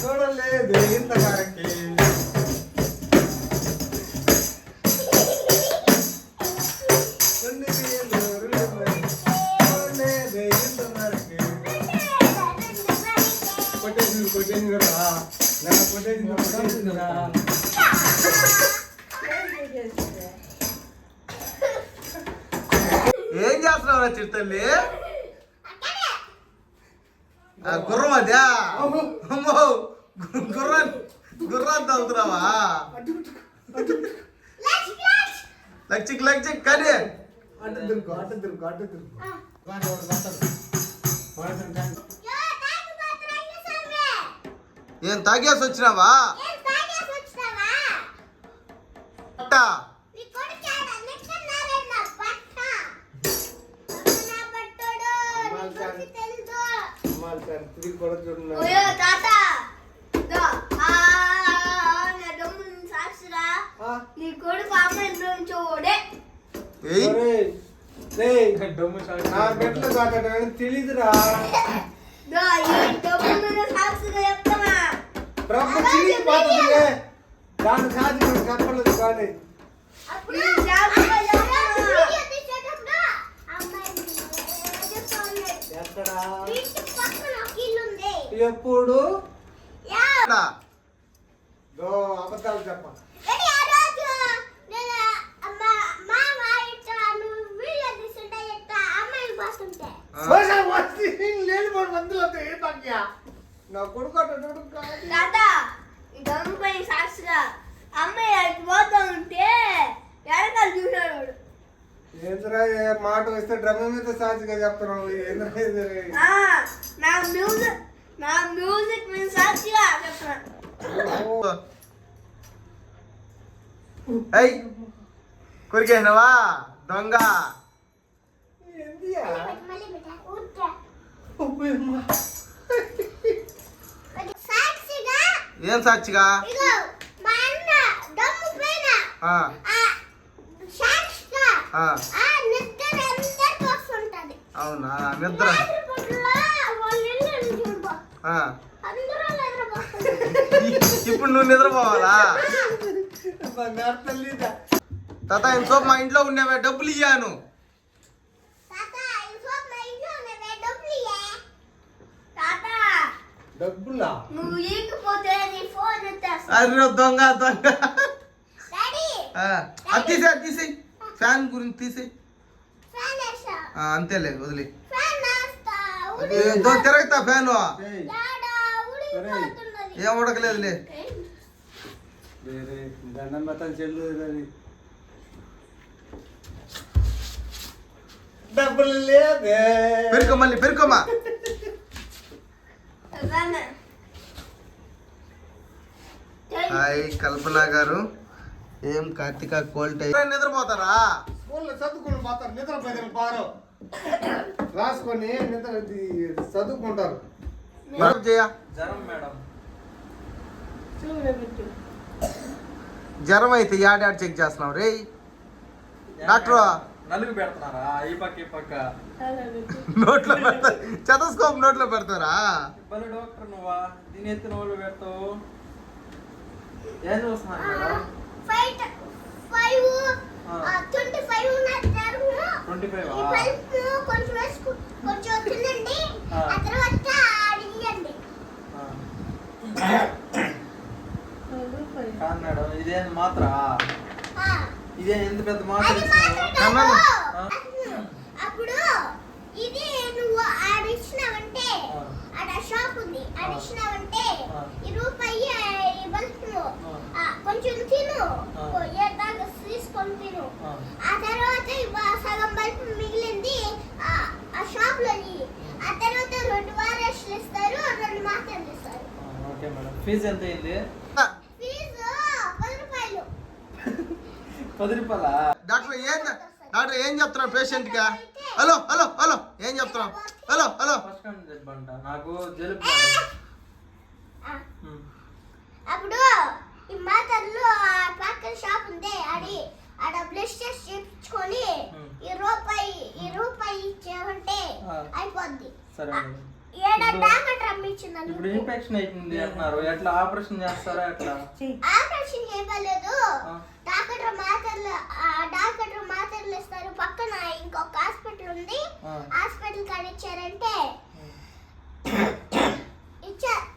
చూడలేదు ఇంతవరకు ఏం చేస్తున్నావు చిట్టల్లి గుర్రం అదా అమ్మో గుర్రాన్ని తగులుతున్నావా లక్షిక్ కానీ ఏం తాగేసి వచ్చినావా తెలీదురా దాని సాధి చెప్పలేదు కానీ ఎప్పుడు అబద్ధాలు చెప్ప నా కొడుకు సాక్షిగా అమ్మాయి పోతా ఉంటే ఎడకాలు చూసాడు ఏంద్రా మాట వస్తే డ్రమ్ మీద సాక్షిగా చెప్తున్నావు ఏంద్రా నా మ్యూజిక్ మీద సాక్షిగా చెప్తున్నాను కొరికేసినవా దొంగ ఏం సాక్షిగా అవునా నిద్ర ఇప్పుడు నువ్వు నిద్రపోవాలా తాత ఇంకోపు మా ఇంట్లో ఉండేవే డబ్బులు ఇయ్యాను డబ్బులా అరే దొంగ అది తీసే ఫ్యాన్ గురించి తీసే అంతేలే వదిలే తిరగతా ఫ్యాన్ ఏం ఉడకలేదులే దండం మొత్తం చెల్లు డబ్బులు లేదే పెరుకోమా హాయ్ కల్పన గారు ఏం కార్తిక కోల్ట్ నిద్రపోతారా స్కూల్లో చదువుకుని పోతారు నిద్రపోతారు పారు రాసుకొని నిద్ర చదువుకుంటారు జ్వరం అయితే యాడ్ చెక్ చేస్తున్నావు రే డాక్టర్ నలుగు పెడుతున్నారా ఈ పక్క ఈ పక్క నోట్లో పెడతారు స్టెతస్కోప్ నోట్లో పెడతారా బలి డాక్టర్ నువ్వా దీని ఎత్తిన వాళ్ళు పెడతావు ఏం చూస్తున్నాను మేడం 25 కొంచెం తినండి ఆ తర్వాత అడియండి కాదు మేడం ఇదేం మాత్ర ఇదే ఎంత పెద్ద మాత్ర అప్పుడు ఇది నువ్వు ఆడిచ్చినావంటే ఆడ షాప్ ఉంది ఆడిచ్చినావంటే ఈ రూపాయి ఇవ్వను కొంచెం తిను ఏదాకా తీసుకొని తిను ఆ తర్వాత సగం బల్బు మిగిలింది ఆ షాప్ లో ఆ తర్వాత 2 వారాలు ఇస్తారు 2 మాత్రలు ఇస్తారు. ఓకే మేడం ఫీజు ఎంత అయింది? ఫీజు 10 రూపాయలు. 10 రూపాయలా? డాక్టర్ ఏం చెప్తున్నారు పేషెంట్ గా? హలో ఏం చెప్తున్నావు? హలో ఫస్ట్ కౌంట్ చెప్పంట నాకు జలుబు. అప్పుడు ఈ మాటల్లో పక్కన షాప్ ఉంది ఆడ బ్లడ్ టెస్ట్ చేయించుకొని ఈ రూపాయి సరే మేడం. డాక్టర్ రమ్మించింది. ఇప్పుడు ఇన్ఫెక్షన్ అయిపోయింది అంటున్నారు, ఎట్లా ఆపరేషన్ చేస్తారా ఎట్లా? ఆపరేషన్ చేయలేదు. డాక్టర్ మాత్రలు ఇస్తారు. పక్కన ఇంకొక హాస్పిటల్ ఉంది, హాస్పిటల్ కాడ ఇచ్చారంటే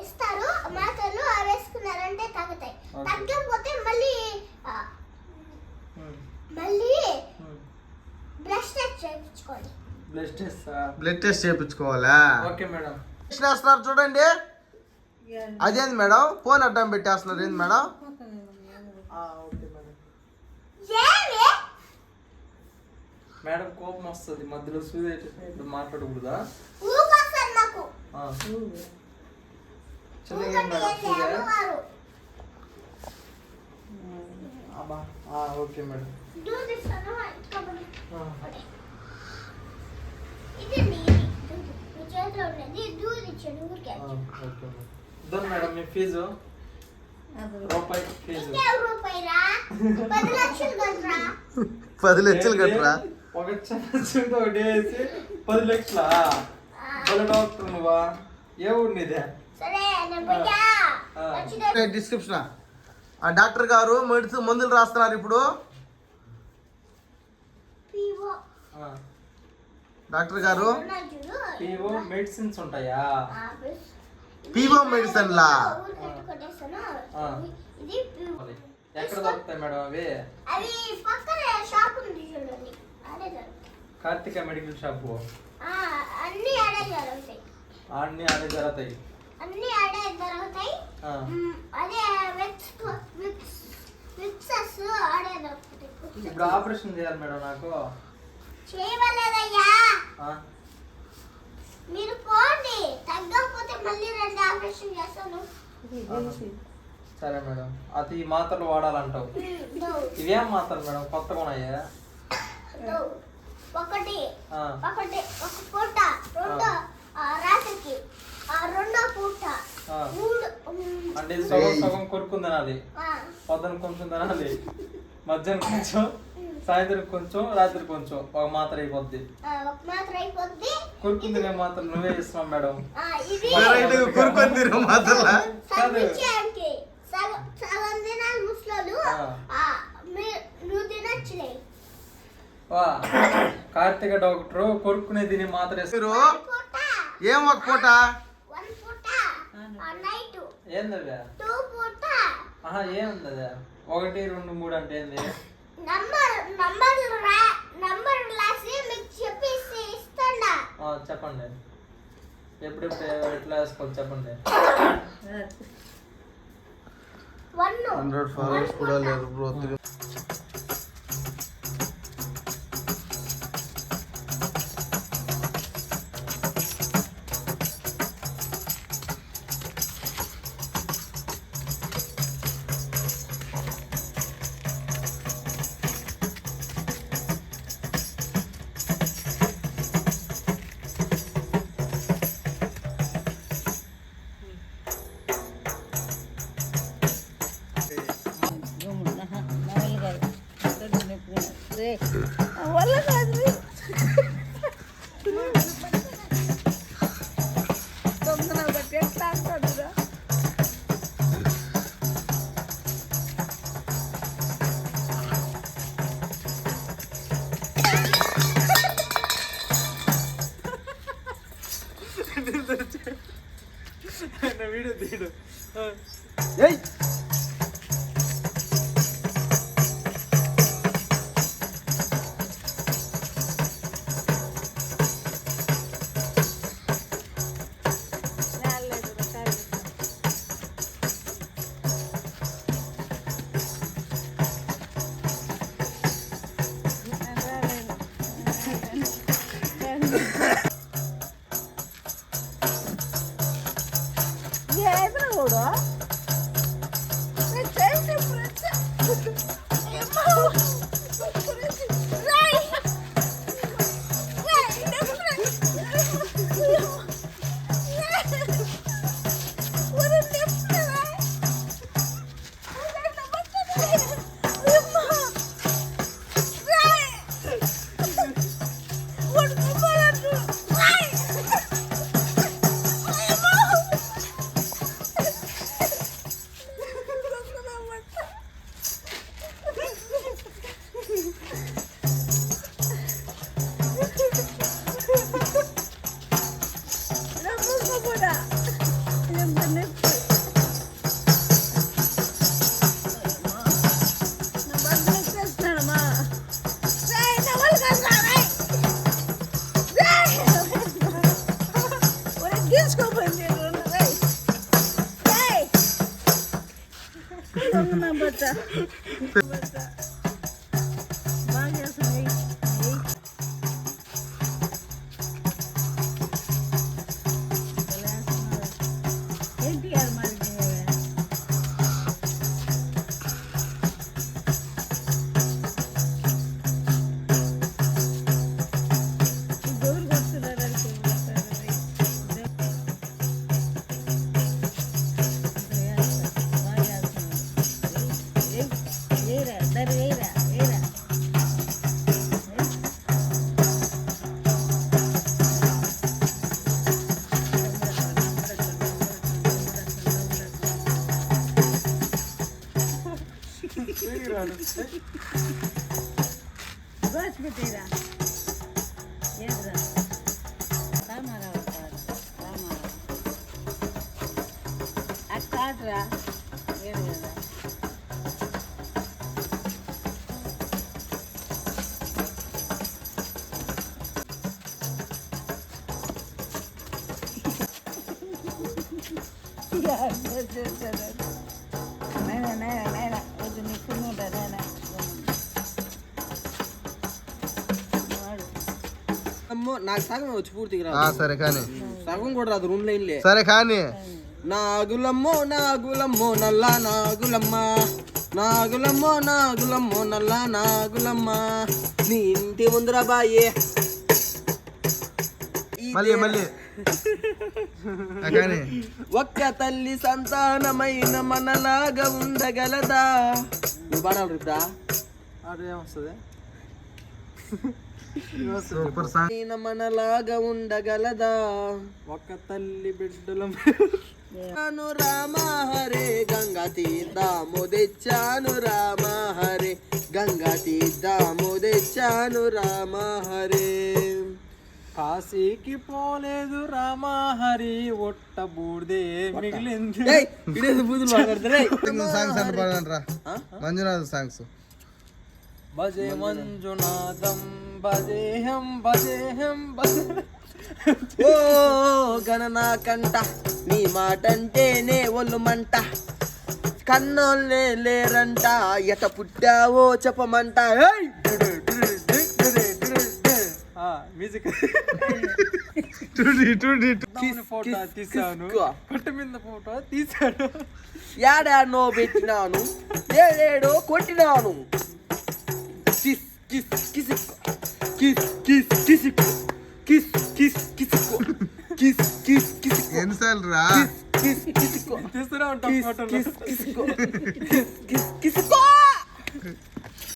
ఇస్తారు మాత్రలు. అవి వేసుకున్నారంటే తగ్గుతాయి. తగ్గకపోతే మళ్ళీ బ్లడ్ టెస్ట్ చేయించుకోవాలా? Okay madam. వేస్తున్నారు చూడండి. అదేంది మేడం ఫోన్ అడ్డం పెట్టేస్తున్నారు ఏంది మేడం? Okay madam. మేడం కోపం వస్తుంది మధ్యలో సూది ఇప్పుడు మాట్లాడకూడదా? చిన్నగా మేడం సూదే. Okay madam. ఇద్దరు మేడం మీ ఫీజు రూపాయి ఫీజు 10 లక్షలు కట్టరా? ఒక చిన్న ఒకటి వేసి 10 లక్షలా? డాక్టర్ నువ్వా? ఏ ఊరు నీదే? డిస్క్రిప్షన్ ఆ డాక్టర్ గారు మెడిసిన్ మందులు రాస్తున్నారు ఇప్పుడు. డాక్టర్ గారు పీవో మెడిసిన్స్ ఉంటాయా? పీవో మెడిసిన్ లా ఎక్కడ దొరుకుతాయి మేడం అవి? కార్తిక మెడికల్ షాప్ అన్ని ఆడే జరుగుతాయి. అదే ఇప్పుడు ఆపరేషన్ చేయాలి మేడం నాకు. చేయవలేదయ్యా, మీరు పోండి. తగ్గకపోతే మళ్ళీ 2 ఆపరేషన్ చేస్తాను. సరే మేడం. అది మాత్రలు వాడాలంటావు. ఇవేం మాత్రలు మేడం కొత్తగా ఉన్నాయా? ఒకటి ఒక పూట, రాత్రికి, రెండో పూట, అంటే సగం సగం కొరుక్కుని తినాలి. పొద్దున కొంచెం తినాలి, మధ్యాహ్నం కొంచెం, సాయంత్రం కొంచెం, రాత్రి కొంచెం. ఒక మాత్ర అయిపోద్ది. కొరుకుని తినే మాత్రం నువ్వే ఇస్తున్నావు మేడం. కార్తీక డాక్టర్ కొరుకునే తిని మాత్ర ఏం ఒక పూట ఏందది? ఏముంది అదే 1, 2, 3 అంటే ఏంది? చెప్పండి. ఎప్పుడెప్పుడు ఎట్లా వేసుకోవచ్చు చెప్పండి. 100 ఫాలోవర్స్ కూడా లేరు బ్రో. వల్ల కాదు తొందర బట్టి ఎట్లా అంటాడురా. వీడియో తీయడు. ఏదో బెట్ట బెట్ట బాగా చేస్తున్నాయి ఎన్టీఆర్ మరి దూరు కొడుతున్నారు ఏరా దరి ఏరా ఏరా బస్ పెట్టేరా ఏరా రామారావు రామారావు అక్కాట్రా ఏడు కదా నాయన వద్దు నీకు నాయన అమ్మో నాకు సగం వచ్చు పూర్తిగా ఆ, రాదు సరే కానీ సగం కూడా రాదు రెండు లైన్లే సరే కానీ నాగులమ్మో నాగులమ్మో నల్ల నాగులమ్మ నాగులమ్మో నాగులమ్మో నల్ల నాగులమ్మ నీ ఇంటి ముందర బాయే మళ్ళీ మళ్ళీ ఆ, కానీ ఒక్క తల్లి సంతానమైన మనలాగా ఉండగలదా నువ్వు పాడాలి రుద్దా ఆడు ఏమొస్తుంది సూపర్ సాంగ్. మనలాగా ఉండగలదా ఒక్క తల్లి బిడ్డల చాను రామ హరే గంగా తీర్థము తెచ్చాను రామ హరే గంగా తీర్థము తెచ్చాను రామ హరే కాశీకి పోలేదు రామహరి ఒట్ట బూడిదే మిగిలింది ఏయ్, ఇదేంది బూతులు మాట్లాడతారే? సాంగ్స్ అంటే పాడంట్రా మంజునాథ్ సాంగ్స్. భజే మంజునాథం భజేహం భజేహం భజే ఓ గణనా కంట నీ మాటంటేనే ఒళ్ళు మంట కన్నోళ్ళే లేరంట ఎట పుట్టావో చెప్పమంట ఏయ్! మ్యూజిక్ కిస్, ఫోటో కిస్, తీసాను కిస్. కట్టు మీద ఫోటో తీసాను యాడానో పెట్టినాను ఏడేడో కొట్టినాను కిస్ కిస్ కిసిక్కో కిస్ కిస్ కిసిక్కో కిస్ కిస్ కిసిక్కో కిస్ కిస్ కిసిక్కో ఎన్నిసార్లు రా కిస్ కిసిక్కో తీస్తూనే ఉంటాం కిస్ ఫోటోలు కిస్ కిసిక్కో కిస్ కిస్ కిసిక్కో